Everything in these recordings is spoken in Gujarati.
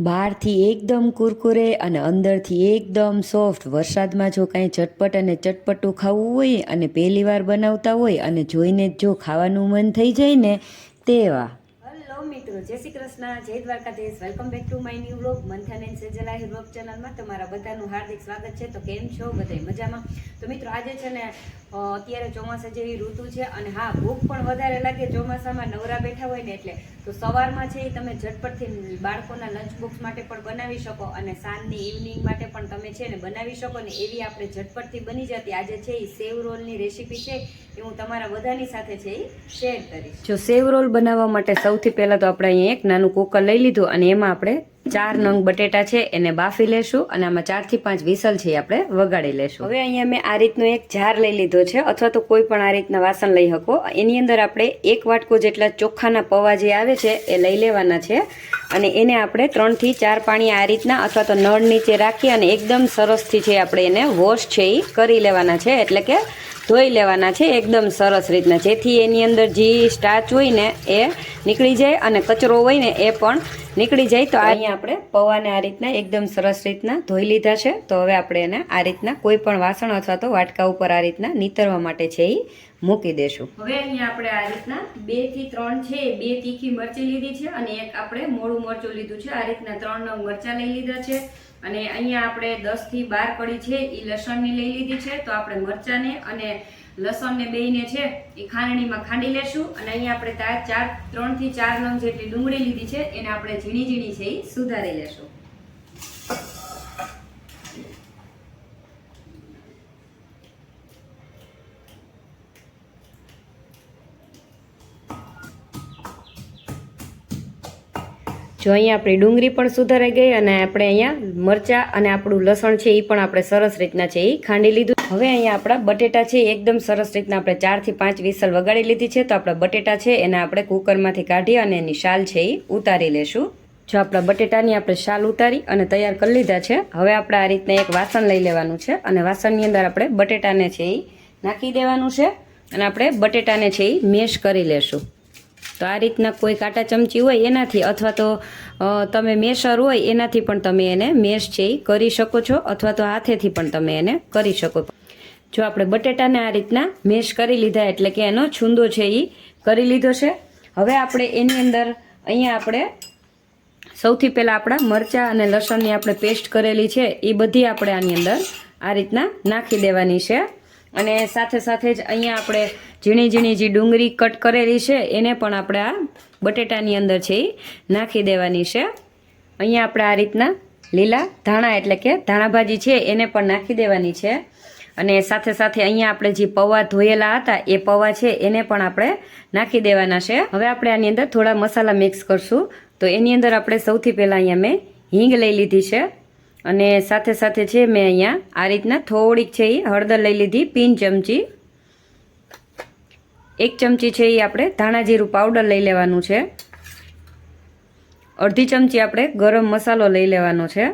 બહારથી એકદમ કુરકુરે અને અંદરથી એકદમ સોફ્ટ. વરસાદમાં જો કાંઈ ચટપટ અને ચટપટું ખાવું હોય અને પહેલી વાર બનાવતા હોય અને જોઈને જ જો ખાવાનું મન થઈ જાય ને તેવા. હેલો મિત્રો, જય શ્રી કૃષ્ણ, જય Dwarkadhish. Welcome back to my new vlog મંથન એન્ડ સેજલ આહિર વ્લોગ ચેનલમાં તમારા બધાનું હાર્દિક સ્વાગત છે. તો કેમ છો બધાય? મજામાં? તો મિત્રો આજે છે ને અત્યારે ચોમાસા જેવી ઋતુ છે અને હા, ભૂખ પણ વધારે લાગે ચોમાસામાં, નવરા બેઠા હોય ને એટલે. તો સવારમાં છે એ તમે ઝટપટથી બાળકોના લંચ બોક્સ માટે પણ બનાવી શકો અને સાંજની ઇવનિંગ માટે પણ તમે છે ને બનાવી શકો ને એવી આપણે ઝટપટથી બની જતી આજે છે એ સેવ રોલની રેસીપી છે એ હું તમારા બધાની સાથે છે એ શેર કરીશ. જો સેવ રોલ બનાવવા માટે સૌથી પહેલાં તો આપણે અહીંયા એક નાનું કુકર લઈ લીધું અને એમાં આપણે 4 નંગ બટેટા છે એને બાફી લેશું અને આમાં 4 થી 5 વિસલ છે આપણે વગાડી લેશું. હવે અહીંયા મેં આ રીતનો એક જાર લઈ લીધો છે અથવા તો કોઈ પણ આ રીતના વાસણ લઈ શકો. એની અંદર આપણે 1 વાટકો જેટલા ચોખાના પૌવા જે આવે છે એ લઈ લેવાના છે અને એને આપણે 3 થી 4 પાણી આ રીતના અથવા તો નળ નીચે રાખી અને એકદમ સરસથી છે આપણે એને વોશ છે એ કરી લેવાના છે, એટલે કે ધોઈ લેવાના છે એકદમ સરસ રીતના, જેથી એની અંદર જે સ્ટાર્ચ હોય ને એ નીકળી જાય અને કચરો હોય ને એ પણ નીકળી જાય. તો અહીંયા આપણે પૌવાને આ રીતના એકદમ સરસ રીતના ધોઈ લીધા છે. તો હવે આપણે એને આ રીતના કોઈ પણ વાસણ અથવા તો વાટકા ઉપર આ રીતના નીતરવા માટે છે એ મૂકી દેશું. હવે અહીંયા આપણે આ રીતના 2 થી 3 છે 2 તીખી મરચી લીધી છે અને એક આપણે મોળું મરચું લીધું છે. આ રીતના 3 નંગ મરચા લઈ લીધા છે અને અહીંયા આપણે 10 થી 12 કળી છે એ લસણની લઈ લીધી છે. તો આપણે મરચાને અને લસણને બેયને છે એ ખાંડણીમાં ખાંડી લેશું અને અહીંયા આપણે 3 થી 4 નંગ જેટલી ડુંગળી લીધી છે એને આપણે ઝીણી ઝીણી છે એ સુધારી લેશું. જો અહીંયા આપણી ડુંગળી પણ સુધારાઈ ગઈ અને આપણે અહીંયા મરચાં અને આપણું લસણ છે એ પણ આપણે સરસ રીતના છે એ ખાંડી લીધું. હવે અહીંયા આપણા બટેટા છે એકદમ સરસ રીતના આપણે 4 થી 5 વિસલ વગાડી લીધી છે. તો આપણા બટેટા છે એને આપણે કુકરમાંથી કાઢી અને એની શાલ છે એ ઉતારી લેશું. જો આપણા બટેટાની આપણે શાલ ઉતારી અને તૈયાર કરી લીધા છે. હવે આપણે આ રીતના એક વાસણ લઈ લેવાનું છે અને વાસણની અંદર આપણે બટેટાને છે એ નાખી દેવાનું છે અને આપણે બટેટાને છે એ મેશ કરી લેશું. તો આ રીતના કોઈ કાંટા ચમચી હોય એનાથી અથવા તો તમે મેશર હોય એનાથી પણ તમે એને મેશ છે એ કરી શકો છો અથવા તો હાથેથી પણ તમે એને કરી શકો. જો આપણે બટેટાને આ રીતના મેશ કરી લીધા એટલે કે એનો છૂંદો છે એ કરી લીધો છે. હવે આપણે એની અંદર અહીંયા આપણે સૌથી પહેલાં આપણા મરચાં અને લસણની આપણે પેસ્ટ કરેલી છે એ બધી આપણે આની અંદર આ રીતના નાખી દેવાની છે અને સાથે સાથે જ અહીંયા આપણે ઝીણી ઝીણી જે ડુંગળી કટ કરેલી છે એને પણ આપણે આ બટેટાની અંદર છે એ નાખી દેવાની છે. અહીંયા આપણે આ રીતના લીલા ધાણા એટલે કે ધાણાભાજી છે એને પણ નાખી દેવાની છે અને સાથે સાથે અહીંયા આપણે જે પૌવા ધોયેલા હતા એ પૌવા છે એને પણ આપણે નાખી દેવાના છે. હવે આપણે આની અંદર થોડા મસાલા મિક્સ કરશું. તો એની અંદર આપણે સૌથી પહેલાં અહીંયા મેં હિંગ લઈ લીધી છે અને સાથે સાથે છે મેં અહીંયા આ રીતના થોડીક છે એ હળદર લઈ લીધી 3 ચમચી. 1 ચમચી છે એ આપણે ધાણા જીરું પાવડર લઈ લેવાનું છે. અડધી ચમચી આપણે ગરમ મસાલો લઈ લેવાનો છે.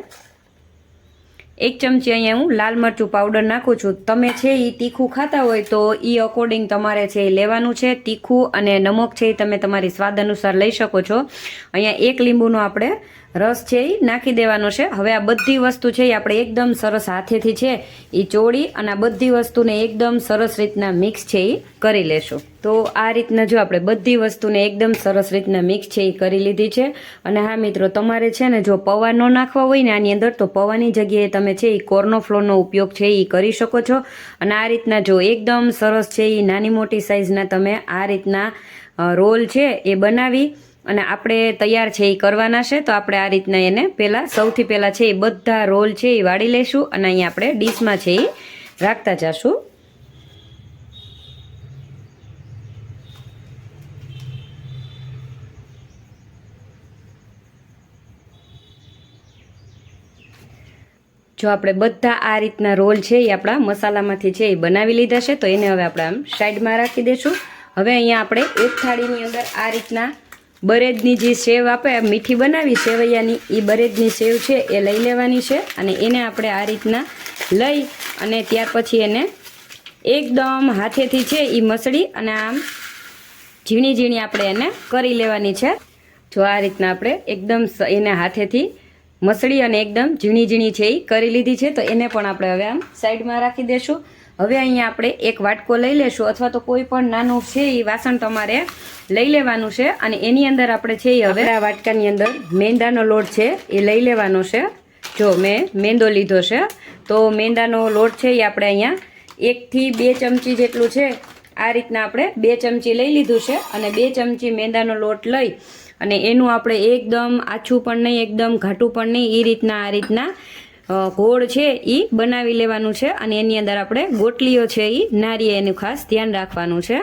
1 ચમચી અહીંયા હું લાલ મરચું પાવડર નાખું છું. તમે છે એ તીખું ખાતા હોય તો એ અકોર્ડિંગ તમારે છે એ લેવાનું છે. તીખું અને નમક છે એ તમે તમારી સ્વાદ અનુસાર લઈ શકો છો. અહીંયા 1 લીંબુનો આપણે રસ છે એ નાખી દેવાનો છે. હવે આ બધી વસ્તુ છે એ આપણે એકદમ સરસ હાથેથી છે એ ચોળી અને આ બધી વસ્તુને એકદમ સરસ રીતના મિક્સ છે એ કરી લેશું. તો આ રીતના જો આપણે બધી વસ્તુને એકદમ સરસ રીતના મિક્સ છે એ કરી લીધી છે. અને હા મિત્રો, તમારે છે ને જો પૌવા ન નાખવા હોય ને આની અંદર તો પૌવાની જગ્યાએ તમે છે એ કોર્નફ્લોરનો ઉપયોગ છે એ કરી શકો છો. અને આ રીતના જો એકદમ સરસ છે એ નાની મોટી સાઇઝના તમે આ રીતના રોલ છે એ બનાવી અને આપણે તૈયાર છે એ કરવાના છે. તો આપણે આ રીતના એને સૌથી પહેલાં છે એ બધા રોલ છે એ વાળી લઈશું અને અહીંયા આપણે ડીશમાં છે એ રાખતા જશું. જો આપણે બધા આ રીતના રોલ છે એ આપણા મસાલામાંથી છે એ બનાવી લીધા છે. તો એને હવે આપણે આમ સાઈડમાં રાખી દઈશું. હવે અહીંયા આપણે એક થાળીની અંદર આ રીતના બરેદની જે સેવ આપે મીઠી બનાવી સેવૈયાની એ બરેદની સેવ છે એ લઈ લેવાની છે અને એને આપણે આ રીતના લઈ અને ત્યાર પછી એને એકદમ હાથેથી છે એ મસળી અને આમ ઝીણી ઝીણી આપણે એને કરી લેવાની છે. જો આ રીતના આપણે એકદમ એને હાથેથી મસળી અને એકદમ ઝીણી ઝીણી છે એ કરી લીધી છે. તો એને પણ આપણે હવે આમ સાઈડમાં રાખી દેશું. હવે અહીંયા આપણે એક વાટકો લઈ લેશું, અથવા તો કોઈ પણ નાનું છે એ વાસણ તમારે લઈ લેવાનું છે. અને એની અંદર આપણે છે એ હવે આ વાટકાની અંદર મેંદાનો લોટ છે એ લઈ લેવાનો છે. જો મેં મેંદો લીધો છે, તો મેંદાનો લોટ છે એ આપણે અહીંયા 1 થી 2 ચમચી જેટલું છે આ રીતના આપણે 2 ચમચી લઈ લીધું છે. અને 2 ચમચી મેંદાનો લોટ લઈ અને એનું આપણે એકદમ આછું પણ નહીં, એકદમ ઘાટું પણ નહીં, એ રીતના આ રીતના ગોળ છે એ બનાવી લેવાનું છે. અને એની અંદર આપણે ગોટલીઓ છે એ નારીએ એનું ખાસ ધ્યાન રાખવાનું છે.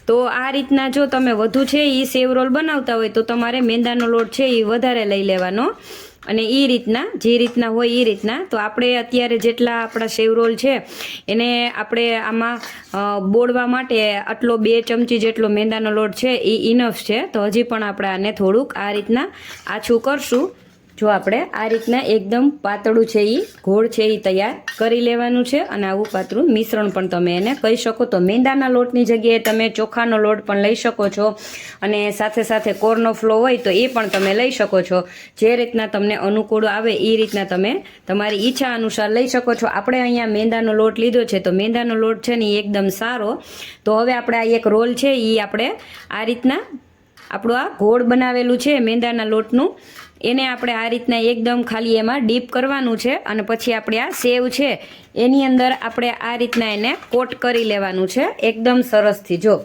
તો આ રીતના જો તમે વધુ છે એ સેવ રોલ બનાવતા હોય તો તમારે મેંદાનો લોટ છે એ વધારે લઈ લેવાનો, અને એ રીતના જે રીતના હોય એ રીતના. તો આપણે અત્યારે જેટલા આપણા સેવ રોલ છે એને આપણે આમાં બોળવા માટે આટલો 2 ચમચી જેટલો મેંદાનો લોટ છે એ ઇનફ છે. તો હજી પણ આપણે આને થોડુંક આ રીતના આછું કરશું. જો આપણે આ રીતના એકદમ પાતળું છે એ ગોળ છે એ તૈયાર કરી લેવાનું છે. અને આવું પાતળું મિશ્રણ પણ તમે એને કહી શકો. તો મેંદાના લોટની જગ્યાએ તમે ચોખાનો લોટ પણ લઈ શકો છો, અને સાથે સાથે કોર્નનો ફ્લો હોય તો એ પણ તમે લઈ શકો છો. જે રીતના તમને અનુકૂળ આવે એ રીતના તમે તમારી ઈચ્છા અનુસાર લઈ શકો છો. આપણે અહીંયા મેંદાનો લોટ લીધો છે, તો મેંદાનો લોટ છે ને એ એકદમ સારો. તો હવે આપણે આ એક રોલ છે એ આપણે આ રીતના આપણું આ ગોળ બનાવેલું છે મેંદાના લોટનું, એને આપણે આ રીતના એકદમ ખાલી એમાં ડીપ કરવાનું છે. અને પછી આપણે આ સેવ છે એની અંદર આપણે આ રીતના એને કોટ કરી લેવાનું છે એકદમ સરસથી. જો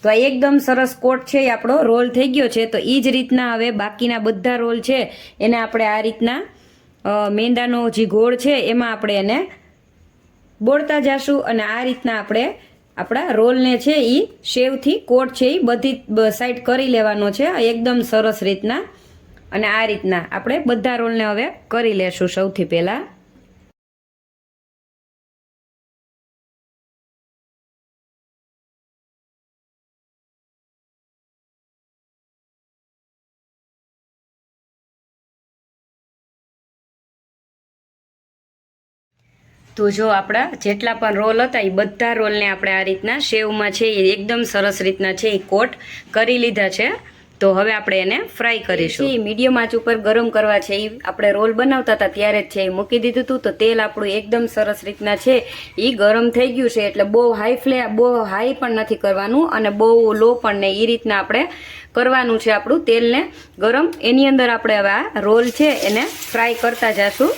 તો આ એકદમ સરસ કોટ છે એ આપણો રોલ થઈ ગયો છે. તો એ જ રીતના હવે બાકીના બધા રોલ છે એને આપણે આ રીતના મેંદાનો જે ગોળ છે એમાં આપણે એને બોળતા જશું. અને આ રીતના આપણે આપણા રોલને છે એ સેવથી કોટ છે એ બધી સાઈડ કરી લેવાનો છે એકદમ સરસ રીતના. અને આ રીતના આપણે બધા રોલને હવે કરી લેશું. સૌથી પહેલાં તો જો આપણા જેટલા પણ રોલ હતા એ બધા રોલને આપણે આ રીતના સેવમાં છે એ એકદમ સરસ રીતના છે એ કોટ કરી લીધા છે. તો હવે આપણે એને ફ્રાય કરીશું. મીડિયમ આંચ ઉપર ગરમ કરવા છે એ આપણે રોલ બનાવતા હતા ત્યારે જ છે એ મૂકી દીધું હતું. તો તેલ આપણું એકદમ સરસ રીતના છે એ ગરમ થઈ ગયું છે. એટલે બહુ હાઈ પણ નથી કરવાનું અને બહુ લો પણ નહીં, એ રીતના આપણે કરવાનું છે આપણું તેલને ગરમ. એની અંદર આપણે હવે આ રોલ છે એને ફ્રાય કરતા જશું.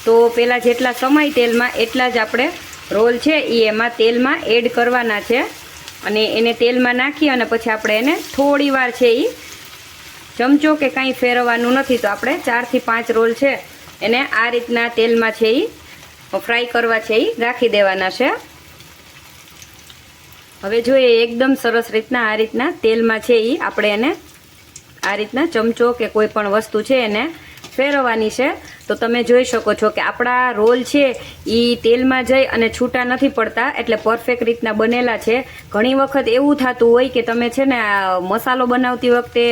તો પહેલાં જેટલા સમય તેલમાં એટલા જ આપણે રોલ છે એ એમાં તેલમાં એડ કરવાના છે. અને એને તેલમાં નાખી અને પછી આપણે એને થોડી વાર છે એ ચમચો કે કાંઈ ફેરવવાનું નથી. તો આપણે 4 થી 5 રોલ છે એને આ રીતના તેલમાં છે એ ફ્રાય કરવા છે એ રાખી દેવાના છે. હવે જોઈએ એકદમ સરસ રીતના આ રીતના તેલમાં છે એ આપણે એને આ રીતના ચમચો કે કોઈ પણ વસ્તુ છે એને ફેરવવાની છે. તો તમે જોઈ શકો છો કે આપણા રોલ છે એ તેલમાં જઈ અને છૂટા નથી પડતા, એટલે પરફેક્ટ રીતના બનેલા છે. ઘણી વખત એવું થતું હોય કે તમે છે ને મસાલો બનાવતી વખતે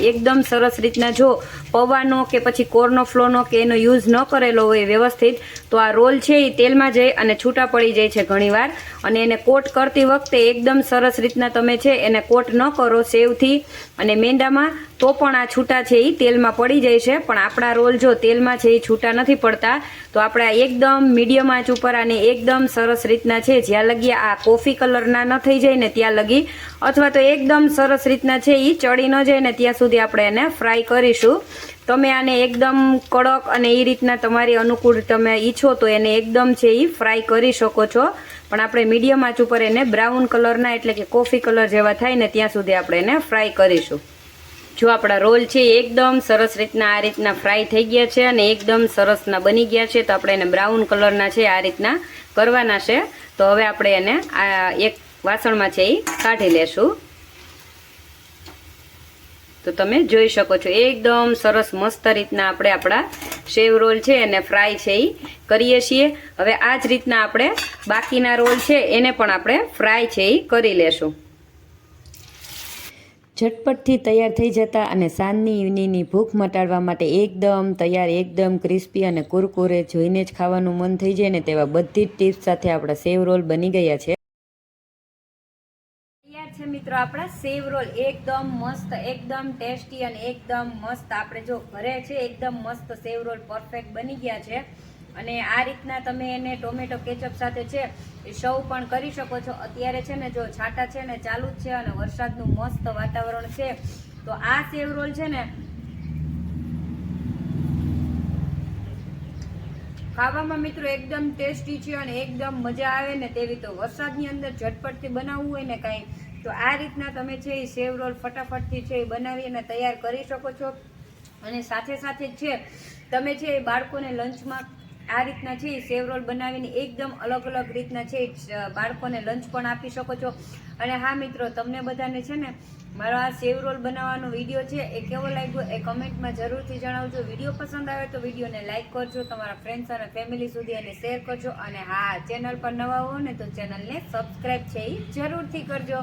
એકદમ સરસ રીતના જો પૌવાનો કે પછી કોર્નો ફ્લોનો કે એનો યુઝ ન કરેલો હોય વ્યવસ્થિત, તો આ રોલ છે એ તેલમાં જઈ અને છૂટા પડી જાય છે ઘણીવાર. અને એને કોટ કરતી વખતે એકદમ સરસ રીતના તમે છે એને કોટ ન કરો સેવથી અને મેંદામાં, તો પણ આ છૂટા છે એ તેલમાં પડી જાય છે. પણ આપણા રોલ જો તેલમાં છે એ છૂટા નથી પડતા. તો આપણે એકદમ મીડિયમ આંચ ઉપર આને એકદમ સરસ રીતના છે જ્યાં લગી આ કોફી કલરના ન થઈ જાય ને ત્યાં લગી, અથવા તો એકદમ સરસ રીતના છે એ ચડી ન જાય ને ત્યાં સુધી આપણે એને ફ્રાય કરીશું. તમે આને એકદમ કડક અને એ રીતના તમારી અનુકૂળ તમે ઈચ્છો તો એને એકદમ છે એ ફ્રાય કરી શકો છો. પણ આપણે મીડિયમ આંચ ઉપર એને બ્રાઉન કલરના એટલે કે કોફી કલર જેવા થાય ને ત્યાં સુધી આપણે એને ફ્રાય કરીશું. જો આપણા રોલ છે એકદમ સરસ રીતના આ રીતના ફ્રાય થઈ ગયા છે અને એકદમ સરસના બની ગયા છે. તો આપણે એને બ્રાઉન કલરના છે આ રીતના કરવાના છે. તો હવે આપણે એને આ એક વાસણમાં છે એ કાઢી લેશું. તો તમે જોઈ શકો છો એકદમ સરસ મસ્ત રીતના આપણે આપણા સેવ રોલ છે એને ફ્રાય છે એ કરીએ છીએ. હવે આ જ રીતના આપણે બાકીના રોલ છે એને પણ આપણે ફ્રાય છે એ કરી લેશું. ઝટપટથી તૈયાર થઈ જતા અને સાંજની ઇવનિંગની ભૂખ મટાડવા માટે એકદમ તૈયાર, એકદમ ક્રિસ્પી અને કુરકુરે, જોઈને જ ખાવાનું મન થઈ જાય ને તેવા બધી જ ટિપ્સ સાથે આપણા સેવ રોલ બની ગયા છે. તૈયાર છે મિત્રો આપણા સેવ રોલ એકદમ મસ્ત, એકદમ ટેસ્ટી અને એકદમ મસ્ત. આપણે જો ઘરે છે એકદમ મસ્ત સેવ રોલ પરફેક્ટ બની ગયા છે. અને આ રીતના તમે એને ટોમેટો કેચઅપ સાથે છે એ સર્વ પણ કરી શકો છો. અત્યારે છે ને જો છાંટા છે ને ચાલુ જ છે અને વરસાદનું મસ્ત વાતાવરણ છે, તો આ સેવ રોલ છે ને ખાવામાં મિત્રો એકદમ ટેસ્ટી છે અને એકદમ મજા આવે ને તેવી. તો વરસાદની અંદર ઝટપટથી બનાવવું હોય ને કાંઈ, તો આ રીતના તમે છે એ સેવ રોલ ફટાફટથી છે એ બનાવી અને તૈયાર કરી શકો છો. અને સાથે સાથે છે તમે છે એ બાળકોને લંચમાં આ રીતના છે એ સેવ રોલ બનાવીને એકદમ અલગ અલગ રીતના છે બાળકોને લંચ પણ આપી શકો છો. અને હા મિત્રો, તમને બધાને છે ને મારો આ સેવ રોલ બનાવવાનો વિડીયો છે એ કેવો લાગ્યો એ કમેન્ટમાં જરૂરથી જણાવજો. વિડીયો પસંદ આવે તો વિડીયોને લાઇક કરજો, તમારા ફ્રેન્ડ્સ અને ફેમિલી સુધી એને શેર કરજો. અને હા, ચેનલ પર નવા હો ને તો ચેનલને સબસ્ક્રાઈબ છે એ જરૂરથી કરજો.